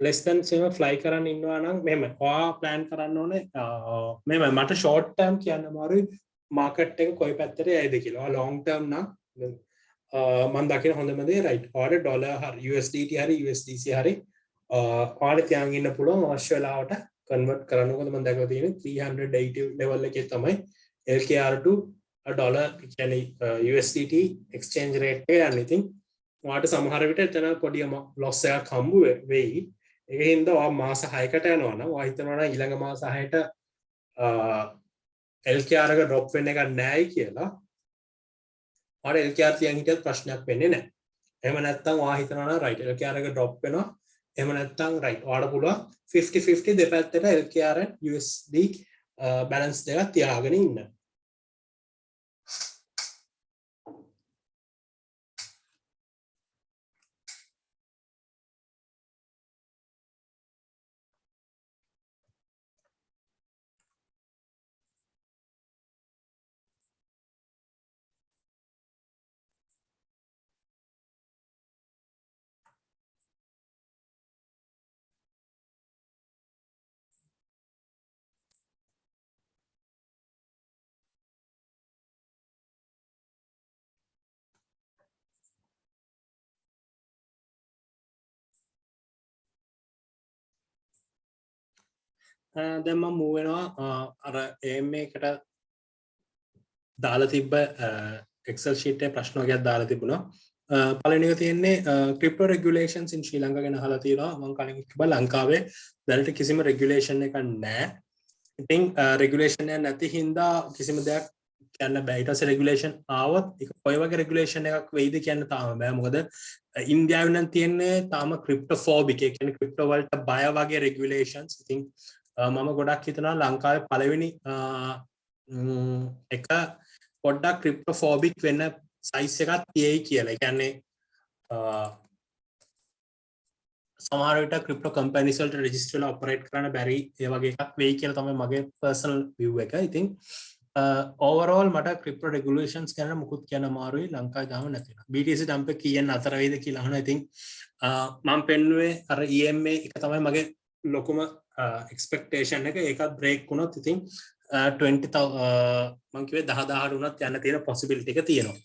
Speaker 1: less than 7 fly කරන්න ඉන්නවා නම් මෙහෙම ඔයා plan කරන්න ඕනේ මෙහෙම මට short term කියන්න අමාරුයි market එක කොයි පැත්තට යයිද කියලා. ඔයා long term නම් මම දකින හොඳම දේ right. ඔයාට dollar හරි USDT හරි USDC හරි ඔයාට තියන් ඉන්න පුළුවන් අවශ්‍ය වෙලාවට convert කරන්න. මොකද මම දැකලා තියෙන්නේ 380 level එකේ තමයි LKR to dollar කියන්නේ USDT exchange rate එක යන්නේ. ඉතින් ඔයාට සමහර විට එතන පොඩි loss එකක් හම්බ වෙයි. ඒක හින්දා ඔයා මාස 6කට යනවා නම් ඔයා හිතනවා නම් ඊළඟ මාස 6ට LKR එක drop වෙන්න එකක් නැහැයි කියලා. ඔයාට LKR තියන් හිටියත් ප්‍රශ්නයක් වෙන්නේ නැහැ. එහෙම නැත්නම් ඔයා හිතනවා නම් right LKR එක drop වෙනවා. එහෙම නැත්නම් right ඔයාට පුළුවන් 50-50 දෙපැත්තට LKR and USD balance දෙකක් තියාගෙන ඉන්න. දැන් මම move වෙනවා අර aim එකට දාලා තිබ්බ Excel sheet එකේ ප්‍රශ්න වර්ගයක් දාලා තිබුණා. පළවෙනි එක තියෙන්නේ crypto regulations in Sri Lanka ගැන අහලා තියෙනවා. මම කලින් කිව්වා ලංකාවේ දැනට කිසිම regulation එකක් නැහැ. ඉතින් regulation එක නැති හින්දා කිසිම දෙයක් කියන්න බෑ. ඊට පස්සේ regulation ආවොත් ඒක කොයි වගේ regulation එකක් වෙයිද කියන්න තාම බෑ. මොකද ඉන්දියාවේ නම් තියෙන්නේ තාම cryptophobic ඒ කියන්නේ crypto වලට බය වගේ regulations. ඉතින් මම ගොඩක් හිතනවා ලංකාවේ පළවෙනි එක පොඩ්ඩක් ක්‍රිප්ටෝෆෝබික් වෙන්න සයිස් එකක් තියෙයි කියලා. ඒ කියන්නේ සමහර විට ක්‍රිප්ටෝ කම්පැනිස් වලට රෙජිස්ටර් වෙලා ඔපරේට් කරන්න බැරි ඒ වගේ එකක් වෙයි කියලා තමයි මගේ පර්සනල් view එක. ඉතින් overall මට crypto regulations ගැන මුකුත් කියන්න අමාරුයි ලංකාවේ දාම නැතින. BTC dump එක කීයෙන් අතර වෙයිද කියලා අහනවා. ඉතින් මම පෙන්නුවේ අර EMA එක තමයි මගේ ලොකුම expectation එක. ඒකත් break වුණොත් ඉතින් 20,000 මම කිව්වේ 10,000 වුණත් යන්න තියෙන possibility එක තියෙනවා.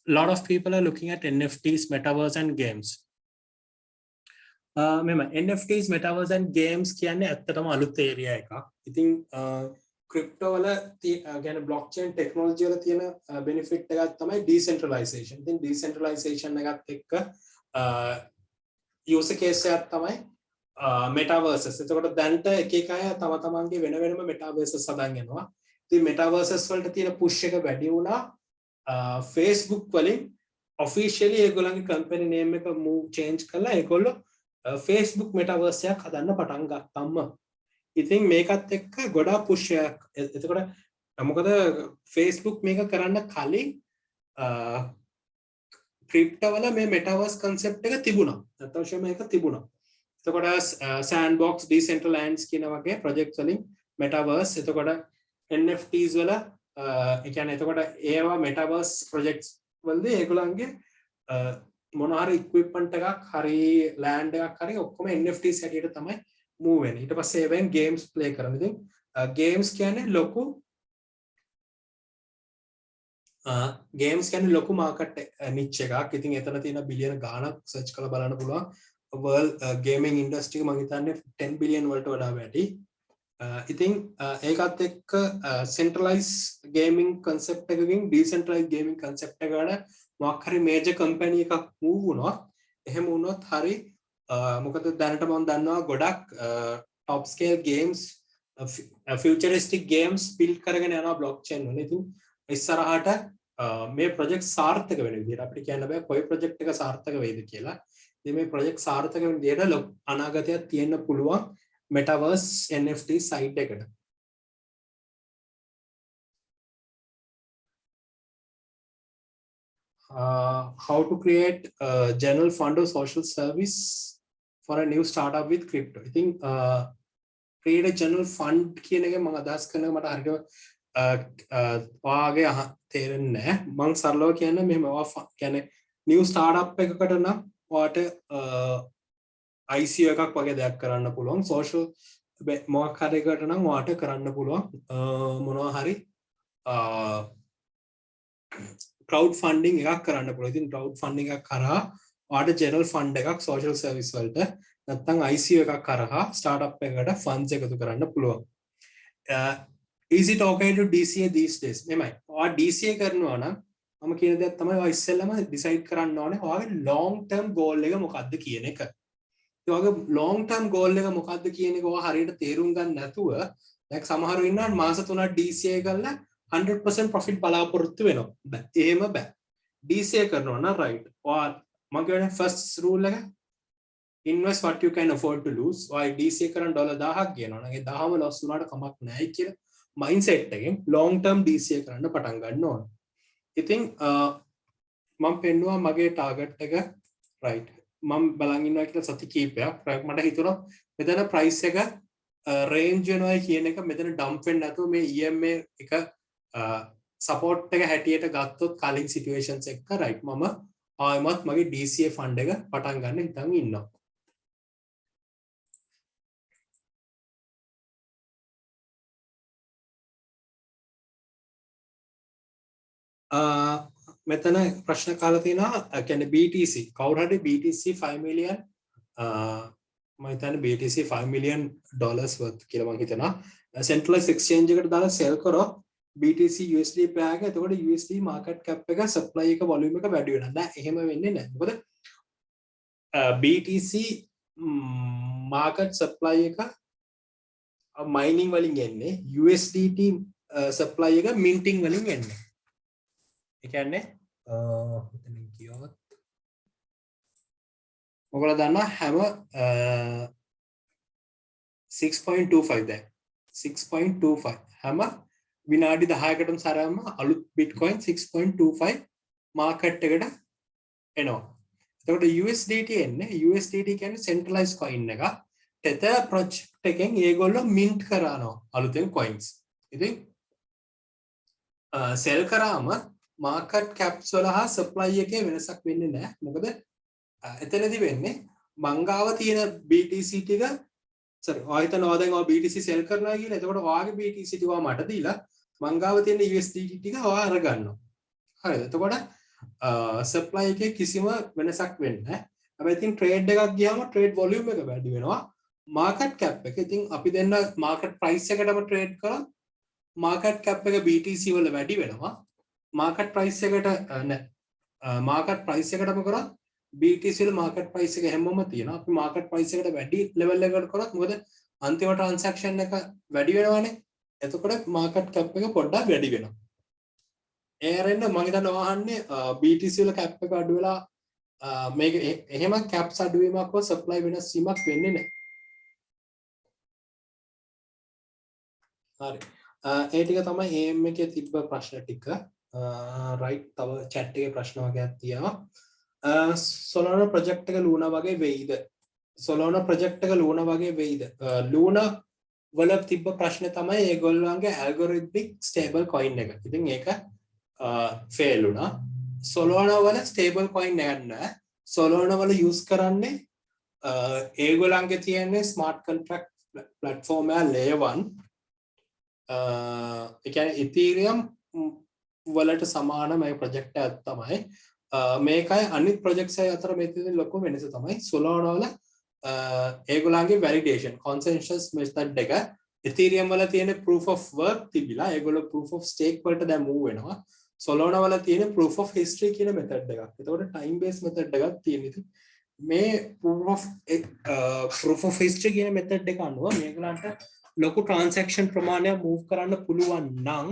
Speaker 1: Lot of people are looking at NFTs, metaverse and games. NFTs, metaverse and games කියන්නේ ඇත්තටම අලුත් area එකක්. ඉතින් crypto වල කියන්නේ blockchain technology වල තියෙන benefit එකක් තමයි decentralization. ඉතින් decentralization එකත් එක්ක use case එකක් තමයි metaverses. එතකොට දැන්ට එක එක අය තම තමන්ගේ වෙන වෙනම metaverses හදන් යනවා. ඉතින් metaverses වලට තියෙන push එක වැඩි වුණා. Facebook වලින් officially ඒගොල්ලන්ගේ company name එක move change කරලා ඒගොල්ලෝ Facebook metaverse එකක් හදන්න පටන් ගත්තම්ම. ඉතින් මේකත් එක්ක ගොඩාක් push එකක්. එතකොට මොකද Facebook මේක කරන්න කලින් crypto වල මේ metaverse concept එක තිබුණා. නැත්නම් මේක තිබුණා. එතකොට sandbox, decentraland කියන වගේ projects වලින් metaverse, එතකොට NFTs වල ඒ කියන්නේ එතකොට ඒවා metaverse projects වලදී ඒගොල්ලන්ගේ මොන හරි equipment එකක් හරි land එකක් හරි ඔක්කොම NFTs හැටියට තමයි move වෙන්නේ. ඊට පස්සේ ඒවෙන් games play කරනවා. ඉතින් games කියන්නේ ලොකු market niche එකක්. ඉතින් එතන තියෙන බිලියන ගාණක් search කරලා බලන්න පුළුවන්. world gaming industry එක මම හිතන්නේ 10 billion වලට වඩා වැඩි. ඉතින් ඒකත් එක්ක centralized gaming concept එකකින් decentralized gaming concept එකට මොකක් හරි major company එකක් move වුණොත් එහෙම වුණොත් හරි මොකද දැනට මම දන්නවා ගොඩක් top scale games futuristic games build කරගෙන යනවා blockchain වල. ඉතින් ඉස්සරහට මේ project සාර්ථක වෙන විදිහට අපිට කියන්න බෑ කොයි project එක සාර්ථක වෙයිද කියලා. ඉතින් මේ project සාර්ථක වෙන විදිහට අනාගතයක් තියෙන්න පුළුවන් metaverse NFT site එකට. How to create a general fund or social service for a new startup with crypto. I think create a general fund කියන එක මම අදහස් කරනවා මට හරියට වාගේ තේරෙන්නේ නැහැ. මම සරලව කියන්නේ මෙහෙම කියන්නේ new startup එකකට නම් ඔයාට ICO එකක් වගේ දෙයක් කරන්න පුළුවන්. social මොකක් හරි එකකට නම් ඔයාට කරන්න පුළුවන් මොනවා හරි crowd funding එකක් කරන්න පුළුවන්. ඉතින් crowd funding එකක් කරා ඔයාට general fund එකක් social service වලට නැත්නම් ICO එකක් කරා startup එකකට funds එකතු කරන්න පුළුවන්. Is it okay to DCA these days? මෙමය. ඔයා DCA කරනවා නම් මම කියන දේ තමයි ඔයා ඉස්සෙල්ලාම decide කරන්න ඕනේ ඔයාගේ long term goal එක මොකක්ද කියන එක. ඒ වගේ long term goal එක මොකක්ද කියන එක ඔයා හරියට තේරුම් ගන්න නැතුව දැන් සමහරව ඉන්නවා මාස 3ක් DCA කරලා 100% profit බලාපොරොත්තු වෙනවා. බෑ. එහෙම බෑ. DCA කරනවා නම් right. ඔයා මම කියන්නේ first rule එක invest what you can afford to lose. ඔයා DCA කරන් $1000ක් ගේනවා නම් ඒ 1000ම loss වුණාට කමක් නැහැ කියලා mindset එකෙන් long term DCA කරන්න පටන් ගන්න ඕන. ඉතින් මම පෙන්නුවා මගේ target එක right. මම බලන් ඉන්නවා කියලා සති කීපයක් මට හිතුණා මෙතන price එක range වෙනවා කියන එක මෙතන dump වෙන්නේ නැතුව මේ EMA එක support එක හැටියට ගත්තොත් කලින් situations එක right මම ආයෙමත් මගේ DCA fund එක පටන් ගන්න හිතන් ඉන්නවා. මෙතන ප්‍රශ්න කාලා තියෙනවා කියන්නේ BTC කවුරු හරි BTC 5 million මම හිතන්නේ BTC 5 million dollars worth කියලා මම හිතනවා centralized exchange එකට දාලා sell කරොත් BTC USD pair එක එතකොට USD market cap එක supply එක volume එක වැඩි වෙනවා. දැන් එහෙම වෙන්නේ නැහැ. මොකද BTC market supply එක mining වලින් එන්නේ USDT supply එක minting වලින් එන්නේ. ඒ කියන්නේ මෙතනින් කියොත් ඔයගොල්ලෝ දන්නවා හැම 6.25 දැන් 6.25 හැම විනාඩි 10කටම සරම අලුත් Bitcoin 6.25 මාකට් එකට එනවා. එතකොට USDT එන්නේ USDT කියන්නේ centralized coin එක. Tether project එකෙන් ඒගොල්ලෝ mint කරනවා අලුතෙන් coins. ඉතින් sell කරාම market caps වල හා supply එකේ වෙනසක් වෙන්නේ නැහැ. මොකද එතනදී වෙන්නේ මංගාව තියෙන BTC ටික sorry ඔයතන ඔයදෙන් ඔය BTC sell කරනවා කියලා. එතකොට ඔයාගේ BTC ටික ඔයා මට දීලා මංගාව තියෙන USDT ටික ඔයා අරගන්නවා. හරිද? එතකොට supply එකේ කිසිම වෙනසක් වෙන්නේ නැහැ. හැබැයි ඉතින් trade එකක් ගියාම trade volume එක වැඩි වෙනවා. market cap එක ඉතින් අපි දෙන්න market price එකටම trade කරා market cap එක BTC වල වැඩි වෙනවා. market price එකට market price එකටම කරා BTC වල market price එක හැමෝම තියෙනවා. අපි market price එකට වැඩි level එකකට කරොත් මොකද අන්තිම transaction එක වැඩි වෙනවානේ. එතකොට market cap එක පොඩ්ඩක් වැඩි වෙනවා. ඒරෙන්න මම හිතනවා අහන්නේ BTC වල cap එක අඩු වෙලා මේක එහෙම caps අඩු වීමක් හෝ supply වෙනස් වීමක් වෙන්නේ නැහැ. හරි. ඒ ටික තමයි AM එකේ තිබ්බ ප්‍රශ්න ටික. right තව chat එකේ ප්‍රශ්න වගේක් තියෙනවා. Solana project එක Luna වගේ වෙයිද? Solana project එක Luna වගේ වෙයිද? Luna වල තිබ්බ ප්‍රශ්නේ තමයි ඒගොල්ලන්ගේ algorithmic stable coin එක. ඉතින් ඒක fail වුණා. Solana වල stable coin එකක් නැහැ. Solana වල use කරන්නේ ඒගොල්ලන්ගේ තියෙන්නේ smart contract platform එක layer 1. ඒ කියන්නේ Ethereum වලට සමාන මේ project එකක් තමයි. මේකයි අනිත් projects අතර මේ තියෙන ලොකු වෙනස තමයි Solana වල ඒගොල්ලන්ගේ validation consensus method එක Ethereum වල තියෙන proof of work තිබිලා ඒගොල්ලෝ proof of stake වලට දැන් move වෙනවා. Solana වල තියෙන proof of history කියන method එකක්. ඒතකොට time based method එකක් තියෙන. ඉතින් මේ proof of history කියන method එක අනුව මේගොල්ලන්ට ලොකු transaction ප්‍රමාණයක් move කරන්න පුළුවන් නම්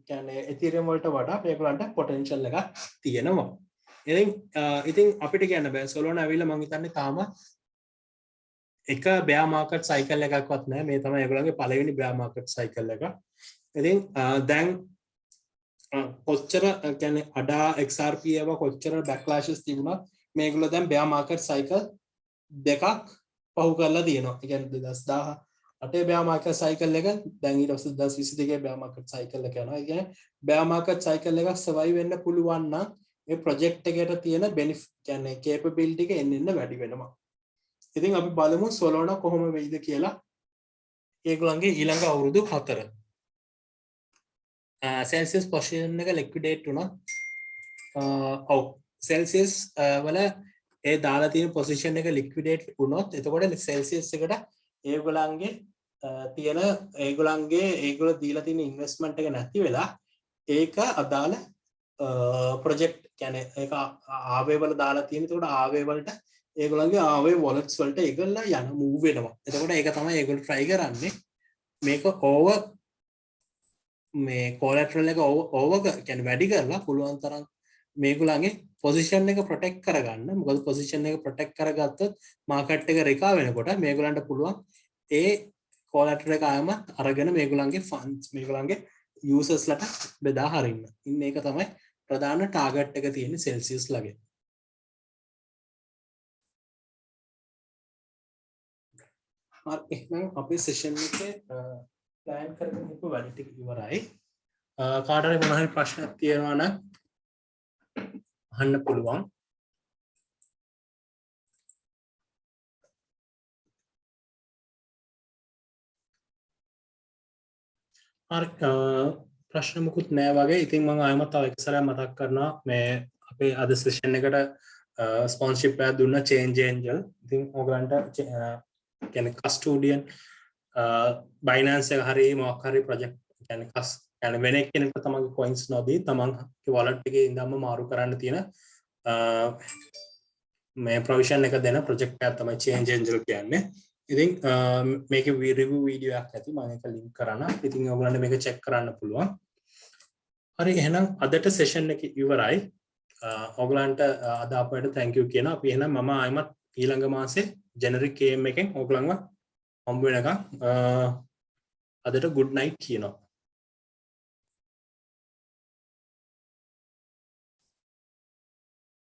Speaker 1: කියන්නේ Ethereum වලට වඩා මේගොල්ලන්ට potential එකක් තියෙනවා. ඉතින් අපිට කියන්න බෑ Solana ඇවිල්ලා මම හිතන්නේ තාම එක bear market cycle එකක්වත් නැහැ. මේ තමයි ඒගොල්ලන්ගේ පළවෙනි bear market cycle එක. ඉතින් දැන් කොච්චර කියන්නේ අඩා XRP එක කොච්චර backlashes තිබුණත් මේගොල්ලෝ දැන් bear market cycle දෙකක් පහු කරලා තියෙනවා. ඒ කියන්නේ 2018 bear market cycle එක දැන් ඊට පස්සේ 2022 bear market cycle එක යනවා. ඒ කියන්නේ bear market cycle එකක් survive වෙන්න පුළුවන් නම් මේ project එකට තියෙන benefit කියන්නේ capability එක එන්න වැඩි වෙනවා. ඉතින් අපි බලමු Solana කොහොම වෙයිද කියලා. ඒගොල්ලන්ගේ ඊළඟ අවුරුදු 4 Celsius position එක liquidate වුණා. ඔව් Celsius වල ඒ දාලා තියෙන position එක liquidate වුණොත් එතකොට Celsius එකට ඒගොල්ලන්ගේ තියෙන ඒගොල්ලෝ දීලා තියෙන investment එක නැති වෙලා ඒක අදාළ project කියන්නේ ඒක ආවේ වල දාලා තියෙන. එතකොට ආවේ වලට ඒගොල්ලන්ගේ ආවේ wallets වලට ඒගොල්ලෝ යන move වෙනවා. එතකොට ඒක තමයි ඒගොල්ලෝ try කරන්නේ මේක over මේ collateral එක over කියන්නේ වැඩි කරලා පුළුවන් තරම් මේගොල්ලන්ගේ position එක protect කරගන්න. මොකද position එක protect කරගත්තොත් market එක recover වෙනකොට මේගොල්ලන්ට පුළුවන් ඒ collateral එක ආයම අරගෙන මේගොල්ලන්ගේ funds මේගොල්ලන්ගේ users ලට බෙදා හරින්න. ඉන්න ඒක තමයි ප්‍රධාන target එක තියෙන්නේ Celsius ලගේ. හරි එහෙනම් අපේ session එකේ plan කරගෙන ඉපු වැඩ ටික ඉවරයි. කාට හරි මොන හරි ප්‍රශ්නක් තියෙනවා නම් අහන්න පුළුවන්. හරි ප්‍රශ්න මුකුත් නෑ වගේ. ඉතින් මම ආයෙමත් තව එක සැරයක් මතක් කරනවා මේ අපේ අද session එකට sponsorship එකක් දුන්න Change Angel. ඉතින් ඔයගලන්ට කියන්නේ custodian Binance එක හරි මොකක් හරි project කියන්නේ වෙන කෙනෙකුට තමන්ගේ coins නොදී තමන්ගේ wallet එකේ ඉඳන්ම මාරු කරන්න තියෙන මේ provision එක දෙන project එකක් තමයි Change Angel කියන්නේ. ඉතින් මේකේ review video එකක් ඇති මම ඒක link කරනවා. ඉතින් ඔයගොල්ලන්ට මේක check කරන්න පුළුවන්. හරි එහෙනම් අදට session එක ඉවරයි. ඔයගොල්ලන්ට අද අපිට thank you කියනවා. අපි එහෙනම් මම ආයෙමත් ඊළඟ මාසේ generic AM එකෙන් ඔයගොල්ලන්ව හම්බ වෙනකම් අදට good night කියනවා.